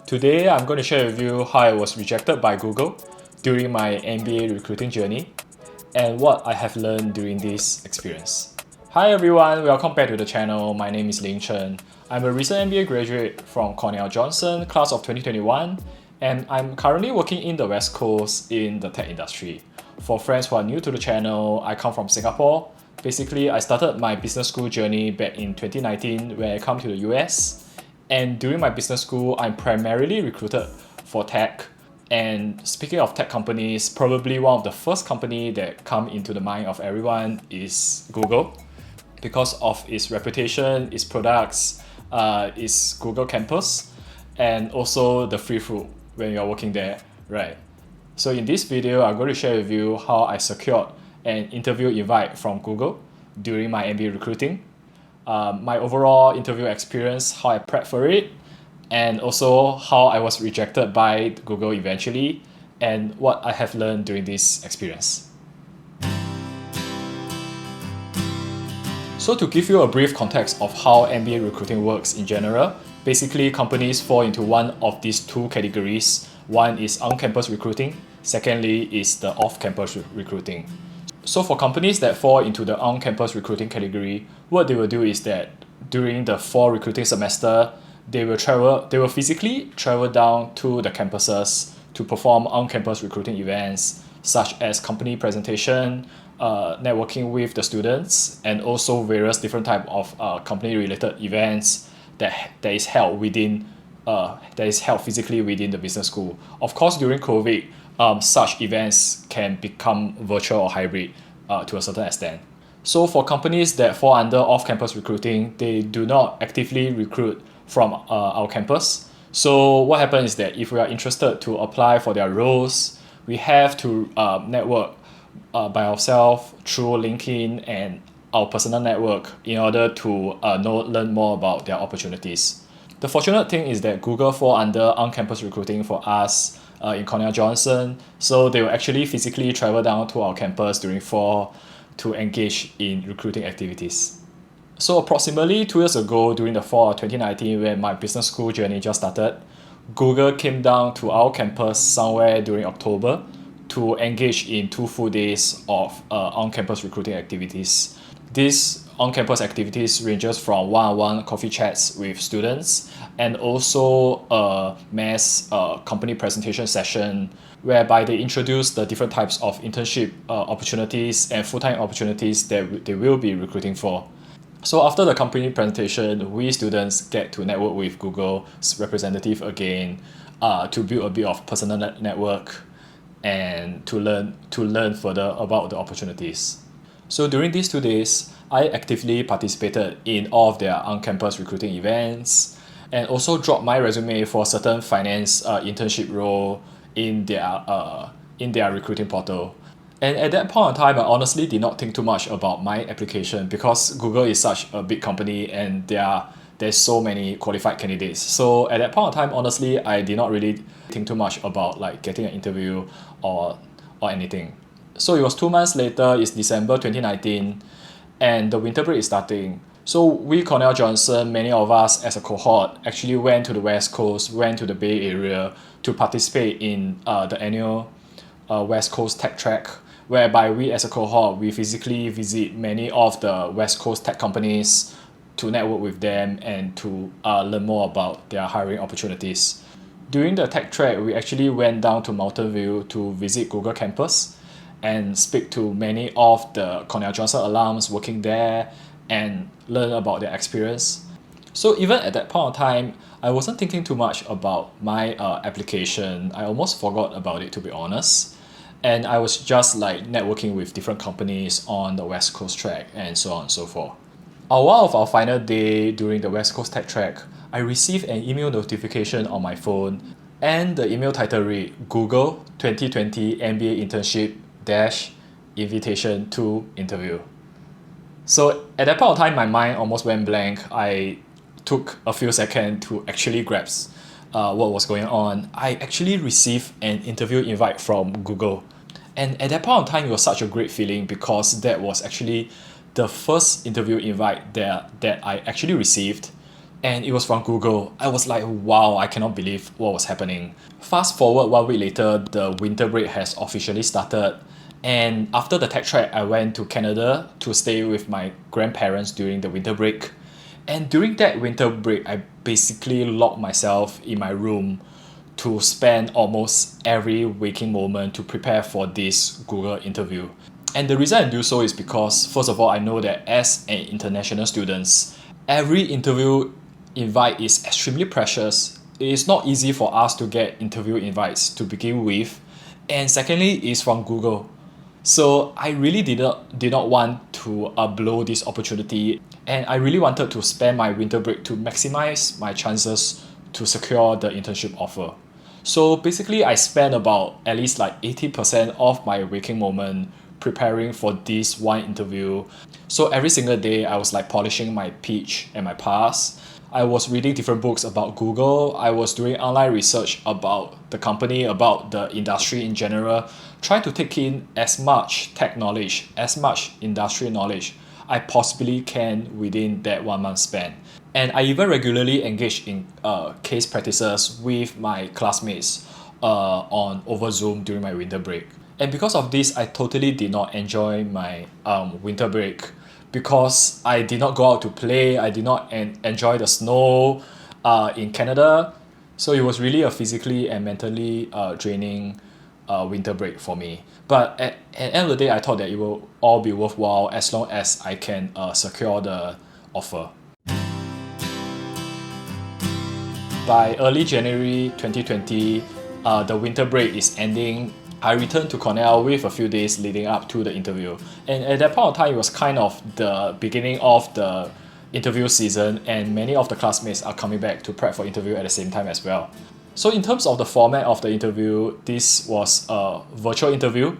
Today, I'm going to share with you how I was rejected by Google during my MBA recruiting journey and what I have learned during this experience. Hi everyone, welcome back to the channel. My name is Linchen. I'm a recent MBA graduate from Cornell Johnson, class of 2021, and I'm currently working in the West Coast in the tech industry. For friends who are new to the channel, I come from Singapore. Basically, I started my business school journey back in 2019 when I come to the US. And during my business school, I'm primarily recruited for tech. And speaking of tech companies, probably one of the first company that come into the mind of everyone is Google, because of its reputation, its products, its Google campus, and also the free food when you're working there, right? So in this video, I'm going to share with you how I secured an interview invite from Google during my MBA recruiting, my overall interview experience, how I prepped for it, and also how I was rejected by Google eventually, and what I have learned during this experience. So to give you a brief context of how MBA recruiting works in general, basically companies fall into one of these two categories. One is on-campus recruiting, secondly is the off-campus recruiting. So for companies that fall into the on-campus recruiting category, what they will do is that during the fall recruiting semester, they will physically travel down to the campuses to perform on-campus recruiting events such as company presentation, networking with the students, and also various different type of company-related events that is held physically within the business school. Of course, during COVID, such events can become virtual or hybrid to a certain extent. So for companies that fall under off-campus recruiting, they do not actively recruit from our campus. So what happens is that if we are interested to apply for their roles, we have to network by ourselves through Linchen and our personal network in order to learn more about their opportunities. The fortunate thing is that Google fall under on-campus recruiting for us in Cornell Johnson, so they will actually physically travel down to our campus during fall to engage in recruiting activities. So approximately 2 years ago, during the fall of 2019, when my business school journey just started, Google came down to our campus somewhere during October to engage in 2 full days of on-campus recruiting activities. These on-campus activities ranges from one-on-one coffee chats with students and also a mass company presentation session whereby they introduce the different types of internship opportunities and full-time opportunities that they will be recruiting for. So after the company presentation, we students get to network with Google's representative again to build a bit of personal network and to learn further about the opportunities. So during these 2 days, I actively participated in all of their on-campus recruiting events and also dropped my resume for certain finance internship role in their recruiting portal. And at that point in time, I honestly did not think too much about my application because Google is such a big company and there's so many qualified candidates. So at that point in time, honestly, I did not really think too much about like getting an interview or anything. So it was 2 months later, it's December 2019, and the winter break is starting. So we Cornell Johnson, many of us as a cohort actually went to the West Coast, went to the Bay Area to participate in the annual West Coast Tech Track, whereby we as a cohort, we physically visit many of the West Coast tech companies to network with them and to learn more about their hiring opportunities. During the tech track, we actually went down to Mountain View to visit Google campus and speak to many of the Cornell Johnson alums working there and learn about their experience. So even at that point of time, I wasn't thinking too much about my application. I almost forgot about it, to be honest. And I was just like networking with different companies on the West Coast track and so on and so forth. On one of our final day during the West Coast Tech Track, I received an email notification on my phone, and the email title read Google 2020 MBA Internship Invitation to Interview. So at that point of time, my mind almost went blank. I took a few seconds to actually grasp what was going on. I actually received an interview invite from Google. And at that point of time, it was such a great feeling because that was actually the first interview invite that I actually received and it was from Google. I was like, wow, I cannot believe what was happening. Fast forward 1 week later, the winter break has officially started. And after the tech track, I went to Canada to stay with my grandparents during the winter break. And during that winter break, I basically locked myself in my room to spend almost every waking moment to prepare for this Google interview. And the reason I do so is because, first of all, I know that as an international student, every interview invite is extremely precious. It is not easy for us to get interview invites to begin with. And secondly, it's from Google. So I really did not want to blow this opportunity, and I really wanted to spend my winter break to maximize my chances to secure the internship offer. So basically, I spent about at least like 80% of my waking moment preparing for this one interview. So every single day, I was like polishing my pitch and my pass. I was reading different books about Google. I was doing online research about the company, about the industry in general, trying to take in as much tech knowledge, as much industry knowledge I possibly can within that 1 month span. And I even regularly engage in case practices with my classmates on over Zoom during my winter break. And because of this, I totally did not enjoy my winter break because I did not go out to play. I did not enjoy the snow in Canada. So it was really a physically and mentally draining winter break for me. But at the end of the day, I thought that it will all be worthwhile as long as I can secure the offer. By early January 2020, the winter break is ending. I returned to Cornell with a few days leading up to the interview. And at that point of time, it was kind of the beginning of the interview season, and many of the classmates are coming back to prep for interview at the same time as well. So in terms of the format of the interview, this was a virtual interview,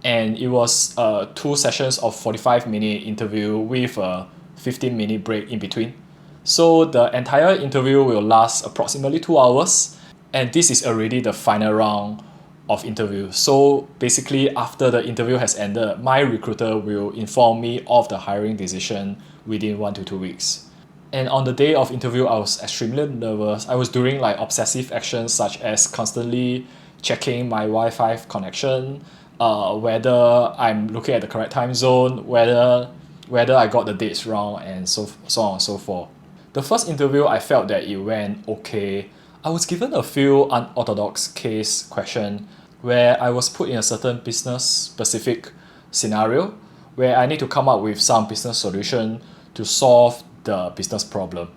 and it was 2 sessions of 45-minute interview with a 15-minute break in between. So the entire interview will last approximately 2 hours, and this is already the final round of interview. So basically, after the interview has ended, my recruiter will inform me of the hiring decision within 1 to 2 weeks. And on the day of interview, I was extremely nervous. I was doing like obsessive actions such as constantly checking my Wi-Fi connection, whether I'm looking at the correct time zone, whether I got the dates wrong, and so on and so forth. The first interview, I felt that it went okay. I was given a few unorthodox case question where I was put in a certain business-specific scenario where I need to come up with some business solution to solve the business problem.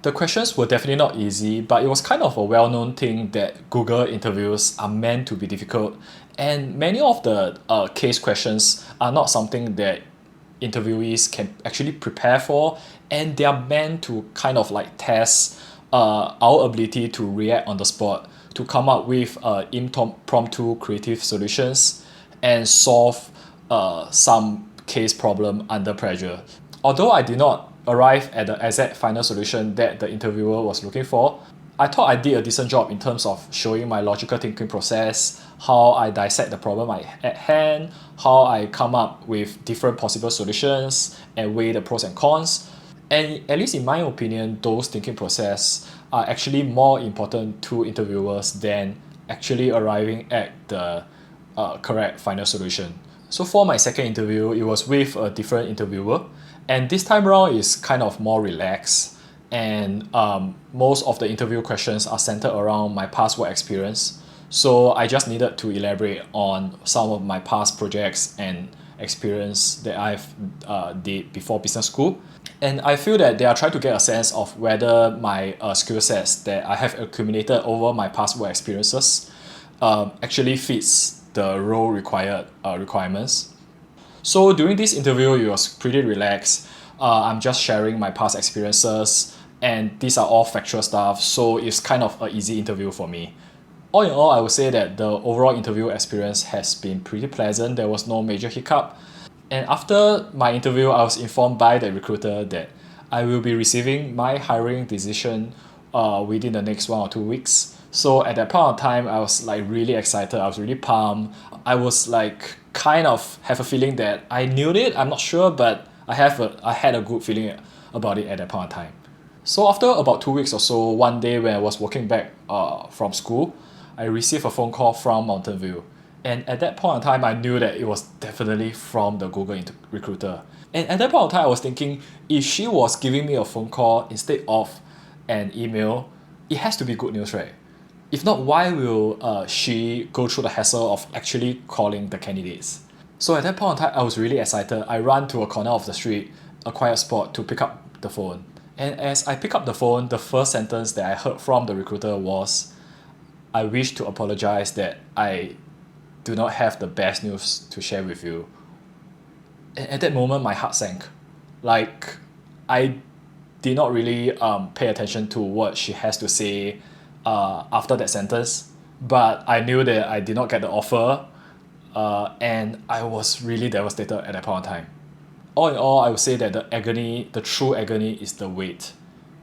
The questions were definitely not easy, but it was kind of a well-known thing that Google interviews are meant to be difficult, and many of the case questions are not something that interviewees can actually prepare for, and they are meant to kind of like test our ability to react on the spot, to come up with impromptu creative solutions and solve some case problem under pressure. Although I did not arrive at the exact final solution that the interviewer was looking for, I thought I did a decent job in terms of showing my logical thinking process, how I dissect the problem at hand, how I come up with different possible solutions and weigh the pros and cons. And at least in my opinion, those thinking process are actually more important to interviewers than actually arriving at the correct final solution. So for my second interview, it was with a different interviewer, and this time around is kind of more relaxed, and most of the interview questions are centered around my past work experience. So I just needed to elaborate on some of my past projects and experience that I've did before business school. And I feel that they are trying to get a sense of whether my skill sets that I have accumulated over my past work experiences actually fits the role requirements. So during this interview, it was pretty relaxed. I'm just sharing my past experiences, and these are all factual stuff, so it's kind of an easy interview for me. All in all, I would say that the overall interview experience has been pretty pleasant. There was no major hiccup. And after my interview, I was informed by the recruiter that I will be receiving my hiring decision within the next 1 or 2 weeks. So at that point of time, I was like really excited. I was really pumped. I was like kind of have a feeling that I knew it. I'm not sure, but I had a good feeling about it at that point of time. So after about 2 weeks or so, one day when I was walking back from school, I received a phone call from Mountain View. And at that point in time, I knew that it was definitely from the Google recruiter. And at that point in time, I was thinking, if she was giving me a phone call instead of an email, it has to be good news, right? If not, why will she go through the hassle of actually calling the candidates? So at that point in time, I was really excited. I ran to a corner of the street, a quiet spot, to pick up the phone. And as I pick up the phone, the first sentence that I heard from the recruiter was, "I wish to apologize that I do not have the best news to share with you." And at that moment, my heart sank. Like, I did not really pay attention to what she has to say after that sentence, but I knew that I did not get the offer, and I was really devastated at that point in time. All in all, I would say that the true agony is the wait,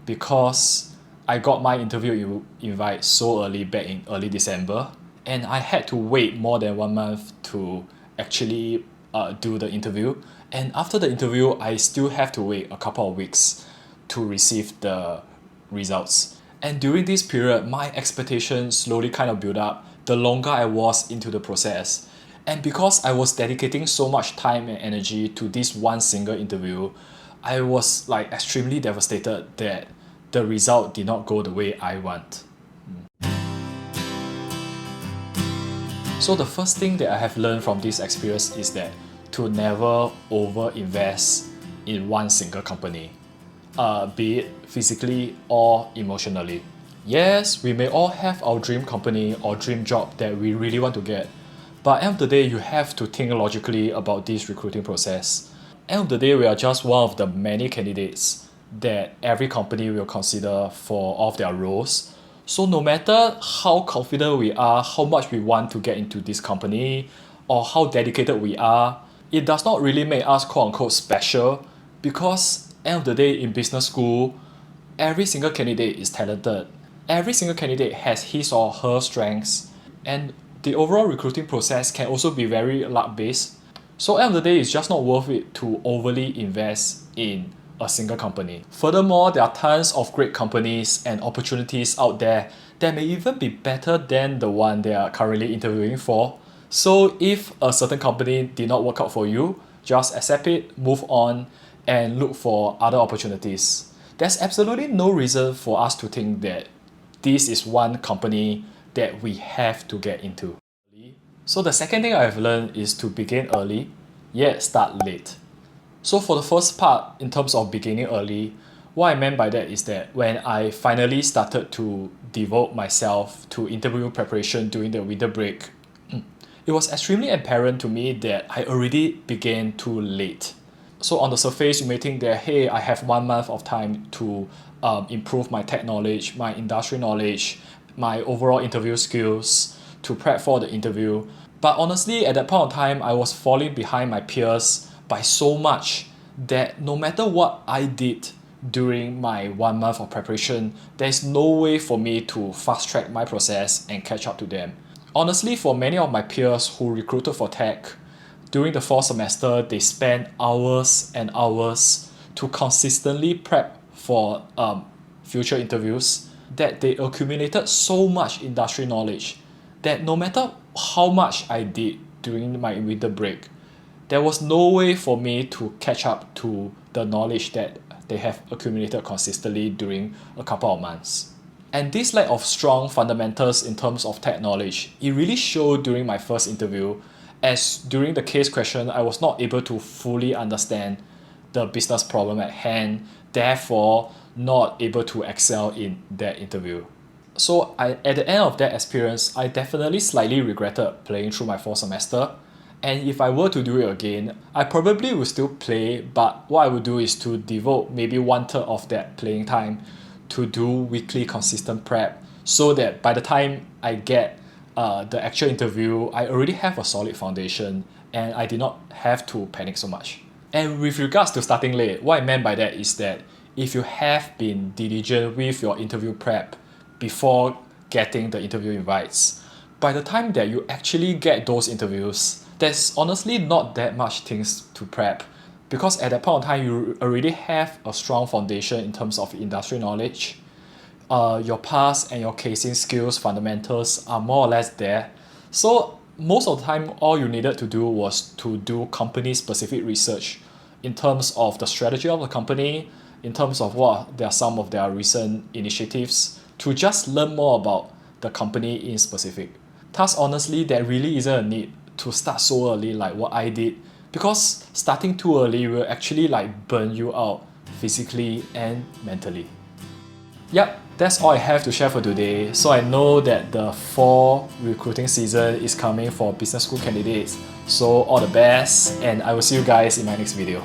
because I got my interview invite so early back in early December, and I had to wait more than 1 month to actually do the interview. And after the interview, I still have to wait a couple of weeks to receive the results. And during this period, my expectations slowly kind of built up the longer I was into the process. And because I was dedicating so much time and energy to this one single interview, I was like extremely devastated that the result did not go the way I want. So the first thing that I have learned from this experience is that to never over-invest in one single company, be it physically or emotionally. Yes, we may all have our dream company or dream job that we really want to get, but at the end of the day, you have to think logically about this recruiting process. At the end of the day, we are just one of the many candidates that every company will consider for all of their roles. So no matter how confident we are, how much we want to get into this company, or how dedicated we are, it does not really make us quote unquote special, because at the end of the day in business school, every single candidate is talented. Every single candidate has his or her strengths, and the overall recruiting process can also be very luck based. So at the end of the day, it's just not worth it to overly invest in a single company. Furthermore, there are tons of great companies and opportunities out there that may even be better than the one they are currently interviewing for. So if a certain company did not work out for you, just accept it, move on, and look for other opportunities. There's absolutely no reason for us to think that this is one company that we have to get into. So the second thing I've learned is to begin early, yet start late. So for the first part, in terms of beginning early, what I meant by that is that when I finally started to devote myself to interview preparation during the winter break, it was extremely apparent to me that I already began too late. So on the surface, you may think that, hey, I have 1 month of time to improve my tech knowledge, my industry knowledge, my overall interview skills, to prep for the interview. But honestly, at that point of time, I was falling behind my peers by so much that no matter what I did during my 1 month of preparation, there's no way for me to fast track my process and catch up to them. Honestly, for many of my peers who recruited for tech, during the fall semester, they spent hours and hours to consistently prep for future interviews, that they accumulated so much industry knowledge that no matter how much I did during my winter break, there was no way for me to catch up to the knowledge that they have accumulated consistently during a couple of months. And this lack of strong fundamentals in terms of tech knowledge, it really showed during my first interview, as during the case question, I was not able to fully understand the business problem at hand, therefore not able to excel in that interview. So at the end of that experience, I definitely slightly regretted playing through my fall semester. And if I were to do it again, I probably would still play, but what I would do is to devote maybe 1/3 of that playing time to do weekly consistent prep, so that by the time I get the actual interview, I already have a solid foundation and I did not have to panic so much. And with regards to starting late, what I meant by that is that if you have been diligent with your interview prep before getting the interview invites, by the time that you actually get those interviews, there's honestly not that much things to prep. because at that point of time you already have a strong foundation in terms of industry knowledge. Your past and your casing skills fundamentals are more or less there. So most of the time all you needed to do was to do company specific research in terms of the strategy of the company, in terms of what are some of their recent initiatives, to just learn more about the company in specific. Thus honestly there really isn't a need to start so early like what I did, because starting too early will actually like burn you out physically and mentally. Yep, that's all I have to share for today. So I know that the fall recruiting season is coming for business school candidates. So all the best, and I will see you guys in my next video.